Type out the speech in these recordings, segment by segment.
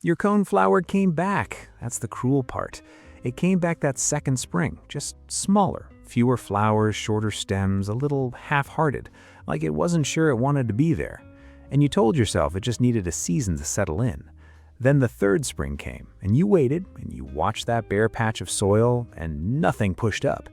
Your coneflower came back. That's the cruel part. It came back that second spring, just smaller, fewer flowers, shorter stems, a little half-hearted, like it wasn't sure it wanted to be there. And you told yourself it just needed a season to settle in. Then the third spring came, and you waited, and you watched that bare patch of soil, and nothing pushed up.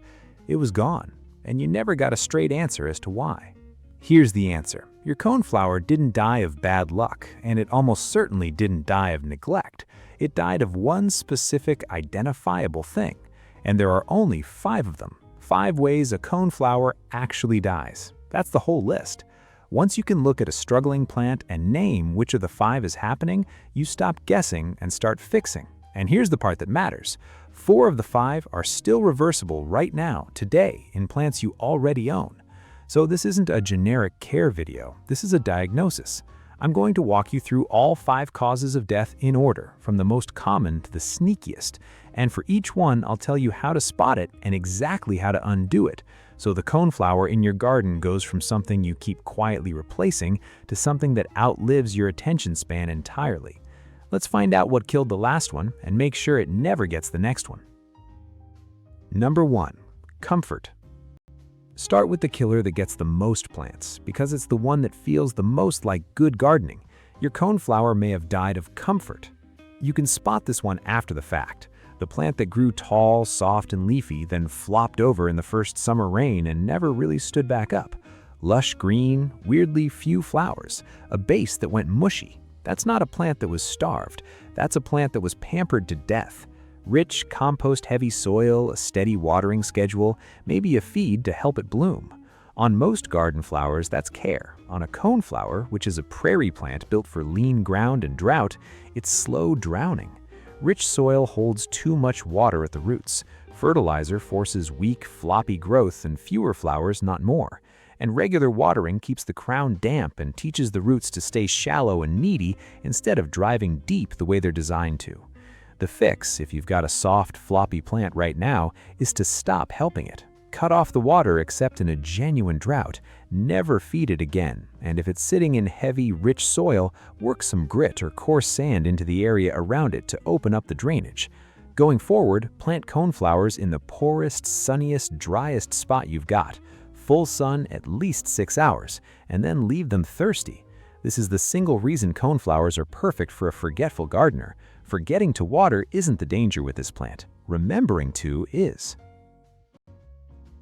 It was gone, and you never got a straight answer as to why. Here's the answer. Your coneflower didn't die of bad luck, and it almost certainly didn't die of neglect. It died of one specific identifiable thing, and there are only 5 of them. 5 ways a coneflower actually dies. That's the whole list. Once you can look at a struggling plant and name which of the 5 is happening, you stop guessing and start fixing. And here's the part that matters. 4 of the 5 are still reversible right now, today, in plants you already own. So this isn't a generic care video, this is a diagnosis. I'm going to walk you through all 5 causes of death in order, from the most common to the sneakiest. And for each one, I'll tell you how to spot it and exactly how to undo it. So the coneflower in your garden goes from something you keep quietly replacing to something that outlives your attention span entirely. Let's find out what killed the last one and make sure it never gets the next one. Number 1. Comfort. Start with the killer that gets the most plants, because it's the one that feels the most like good gardening. Your coneflower may have died of comfort. You can spot this one after the fact. The plant that grew tall, soft, and leafy, then flopped over in the first summer rain and never really stood back up. Lush green, weirdly few flowers, a base that went mushy. That's not a plant that was starved. That's a plant that was pampered to death. Rich, compost-heavy soil, a steady watering schedule, maybe a feed to help it bloom. On most garden flowers, that's care. On a coneflower, which is a prairie plant built for lean ground and drought, it's slow drowning. Rich soil holds too much water at the roots. Fertilizer forces weak, floppy growth and fewer flowers, not more. And regular watering keeps the crown damp and teaches the roots to stay shallow and needy instead of driving deep the way they're designed to. The fix, if you've got a soft, floppy plant right now, is to stop helping it. Cut off the water except in a genuine drought. Never feed it again. And if it's sitting in heavy, rich soil, work some grit or coarse sand into the area around it to open up the drainage. Going forward, plant coneflowers in the poorest, sunniest, driest spot you've got. Full sun at least 6 hours, and then leave them thirsty. This is the single reason coneflowers are perfect for a forgetful gardener. Forgetting to water isn't the danger with this plant. Remembering to is.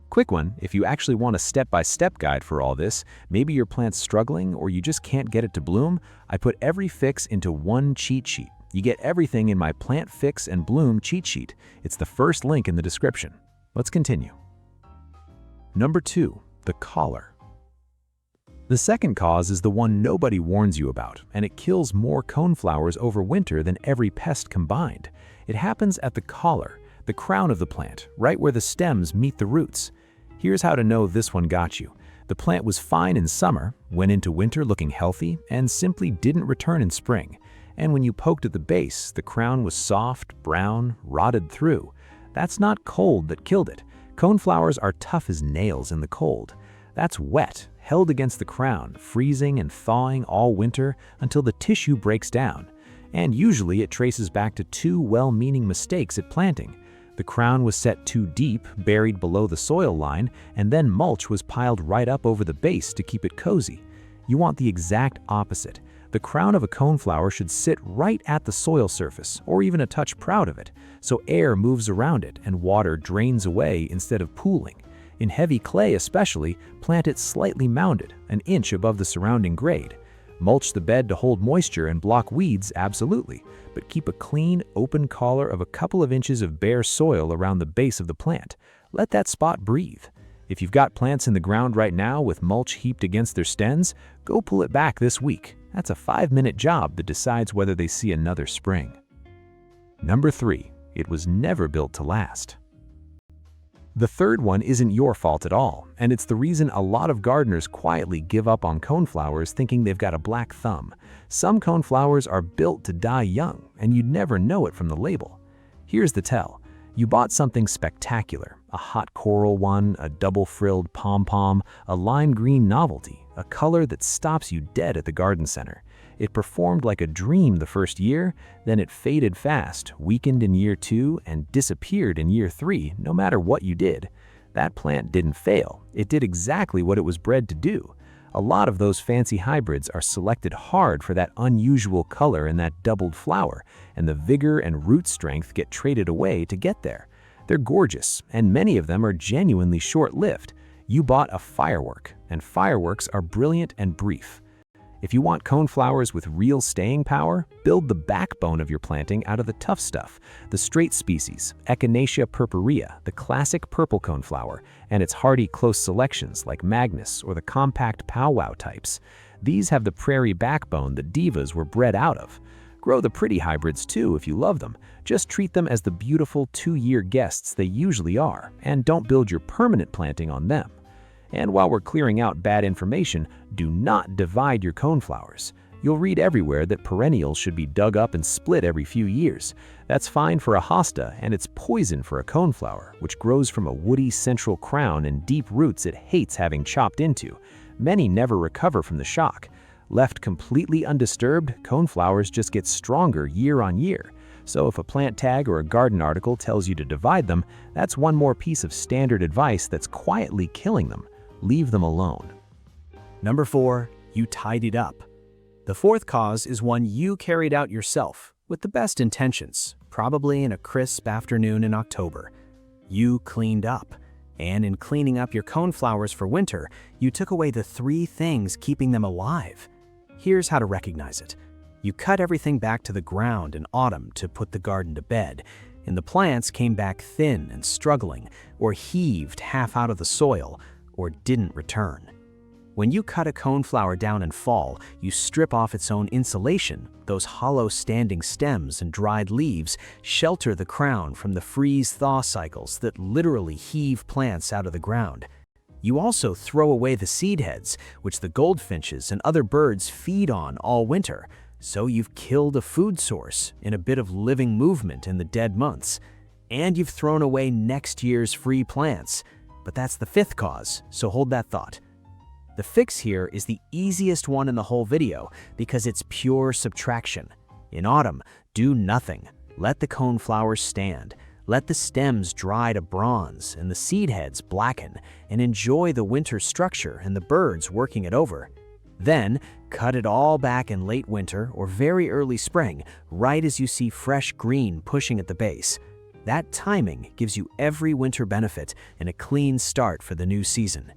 Quick one, if you actually want a step-by-step guide for all this, maybe your plant's struggling or you just can't get it to bloom, I put every fix into one cheat sheet. You get everything in my Plant Fix and Bloom cheat sheet. It's the first link in the description. Let's continue. Number 2, the collar. The second cause is the one nobody warns you about, and it kills more coneflowers over winter than every pest combined. It happens at the collar, the crown of the plant, right where the stems meet the roots. Here's how to know this one got you. The plant was fine in summer, went into winter looking healthy, and simply didn't return in spring. And when you poked at the base, the crown was soft, brown, rotted through. That's not cold that killed it. Coneflowers are tough as nails in the cold. That's wet, held against the crown, freezing and thawing all winter until the tissue breaks down. And usually it traces back to 2 well-meaning mistakes at planting. The crown was set too deep, buried below the soil line, and then mulch was piled right up over the base to keep it cozy. You want the exact opposite. The crown of a coneflower should sit right at the soil surface, or even a touch proud of it, so air moves around it and water drains away instead of pooling. In heavy clay especially, plant it slightly mounded, an inch above the surrounding grade. Mulch the bed to hold moisture and block weeds, absolutely, but keep a clean, open collar of a couple of inches of bare soil around the base of the plant. Let that spot breathe. If you've got plants in the ground right now with mulch heaped against their stems, go pull it back this week. That's a 5-minute job that decides whether they see another spring. Number 3, it was never built to last. The third one isn't your fault at all, and it's the reason a lot of gardeners quietly give up on coneflowers thinking they've got a black thumb. Some coneflowers are built to die young, and you'd never know it from the label. Here's the tell. You bought something spectacular, a hot coral one, a double-frilled pom-pom, a lime green novelty, a color that stops you dead at the garden center. It performed like a dream the first year, then it faded fast, weakened in year 2, and disappeared in year 3, no matter what you did. That plant didn't fail. It did exactly what it was bred to do. A lot of those fancy hybrids are selected hard for that unusual color and that doubled flower, and the vigor and root strength get traded away to get there. They're gorgeous, and many of them are genuinely short-lived. You bought a firework, and fireworks are brilliant and brief. If you want coneflowers with real staying power, build the backbone of your planting out of the tough stuff, the straight species, Echinacea purpurea, the classic purple coneflower, and its hardy close selections like Magnus or the compact powwow types. These have the prairie backbone the divas were bred out of. Grow the pretty hybrids too if you love them. Just treat them as the beautiful 2-year guests they usually are, and don't build your permanent planting on them. And while we're clearing out bad information, do not divide your coneflowers. You'll read everywhere that perennials should be dug up and split every few years. That's fine for a hosta, and it's poison for a coneflower, which grows from a woody central crown and deep roots it hates having chopped into. Many never recover from the shock. Left completely undisturbed, coneflowers just get stronger year on year. So if a plant tag or a garden article tells you to divide them, that's one more piece of standard advice that's quietly killing them. Leave them alone. Number 4, you tidied up. The fourth cause is one you carried out yourself, with the best intentions, probably in a crisp afternoon in October. You cleaned up. And in cleaning up your coneflowers for winter, you took away the 3 things keeping them alive. Here's how to recognize it. You cut everything back to the ground in autumn to put the garden to bed, and the plants came back thin and struggling, or heaved half out of the soil, or didn't return. When you cut a coneflower down in fall, you strip off its own insulation. Those hollow standing stems and dried leaves shelter the crown from the freeze-thaw cycles that literally heave plants out of the ground. You also throw away the seed heads, which the goldfinches and other birds feed on all winter. So you've killed a food source in a bit of living movement in the dead months. And you've thrown away next year's free plants. But that's the 5th cause, so hold that thought. The fix here is the easiest one in the whole video because it's pure subtraction. In autumn, do nothing. Let the coneflowers stand. Let the stems dry to bronze and the seed heads blacken, and enjoy the winter structure and the birds working it over. Then, cut it all back in late winter or very early spring, right as you see fresh green pushing at the base. That timing gives you every winter benefit and a clean start for the new season.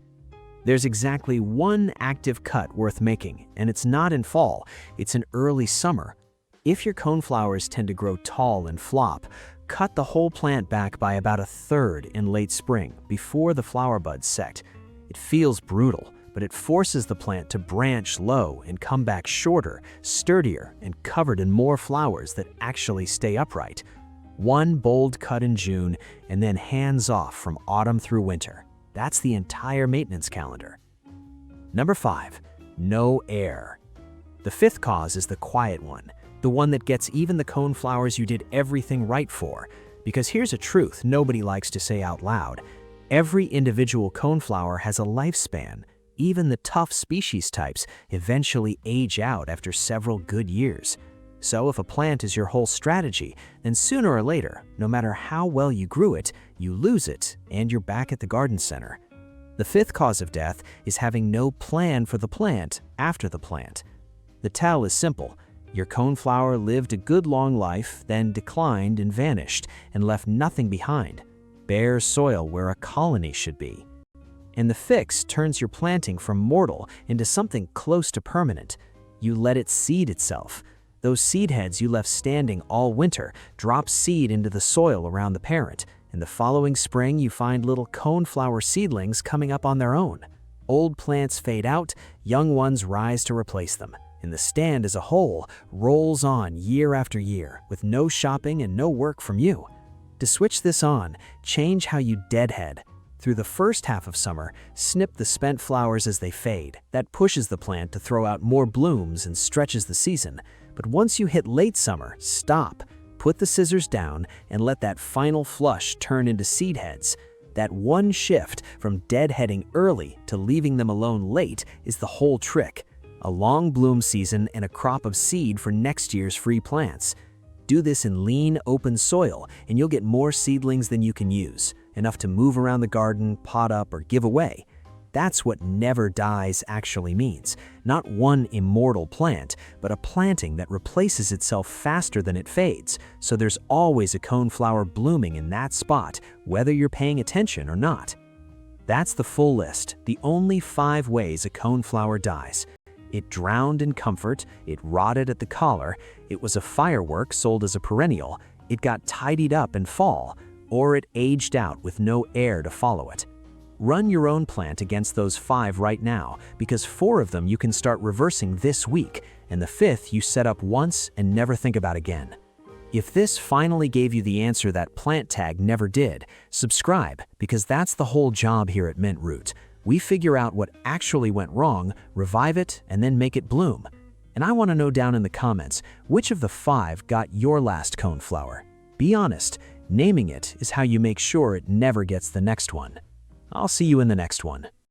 There's exactly one active cut worth making, and it's not in fall, it's in early summer. If your coneflowers tend to grow tall and flop, cut the whole plant back by about 1/3 in late spring, before the flower buds set. It feels brutal, but it forces the plant to branch low and come back shorter, sturdier, and covered in more flowers that actually stay upright. One bold cut in June, and then hands off from autumn through winter. That's the entire maintenance calendar. Number 5, no air. The 5th cause is the quiet one, the one that gets even the coneflowers you did everything right for. Because here's a truth nobody likes to say out loud. Every individual coneflower has a lifespan. Even the tough species types eventually age out after several good years. So if a plant is your whole strategy, then sooner or later, no matter how well you grew it, you lose it and you're back at the garden center. The 5th cause of death is having no plan for the plant after the plant. The tell is simple. Your coneflower lived a good long life, then declined and vanished and left nothing behind. Bare soil where a colony should be. And the fix turns your planting from mortal into something close to permanent. You let it seed itself. Those seed heads you left standing all winter drop seed into the soil around the parent, and the following spring you find little coneflower seedlings coming up on their own. Old plants fade out, young ones rise to replace them, and the stand as a whole rolls on year after year with no shopping and no work from you. To switch this on, change how you deadhead. Through the first half of summer, snip the spent flowers as they fade. That pushes the plant to throw out more blooms and stretches the season. But once you hit late summer, stop. Put the scissors down and let that final flush turn into seed heads. That one shift from deadheading early to leaving them alone late is the whole trick. a long bloom season, and a crop of seed for next year's free plants. Do this in lean, open soil, and you'll get more seedlings than you can use, enough to move around the garden, pot up, or give away. That's what never dies actually means. Not one immortal plant, but a planting that replaces itself faster than it fades, so there's always a coneflower blooming in that spot, whether you're paying attention or not. That's the full list, the only 5 ways a coneflower dies. It drowned in comfort, it rotted at the collar, it was a firework sold as a perennial, it got tidied up and fall, or it aged out with no air to follow it. Run your own plant against those 5 right now, because 4 of them you can start reversing this week, and the 5th you set up once and never think about again. If this finally gave you the answer that plant tag never did, subscribe, because that's the whole job here at Mint Root. We figure out what actually went wrong, revive it, and then make it bloom. And I want to know down in the comments, which of the 5 got your last coneflower? Be honest, naming it is how you make sure it never gets the next one. I'll see you in the next one.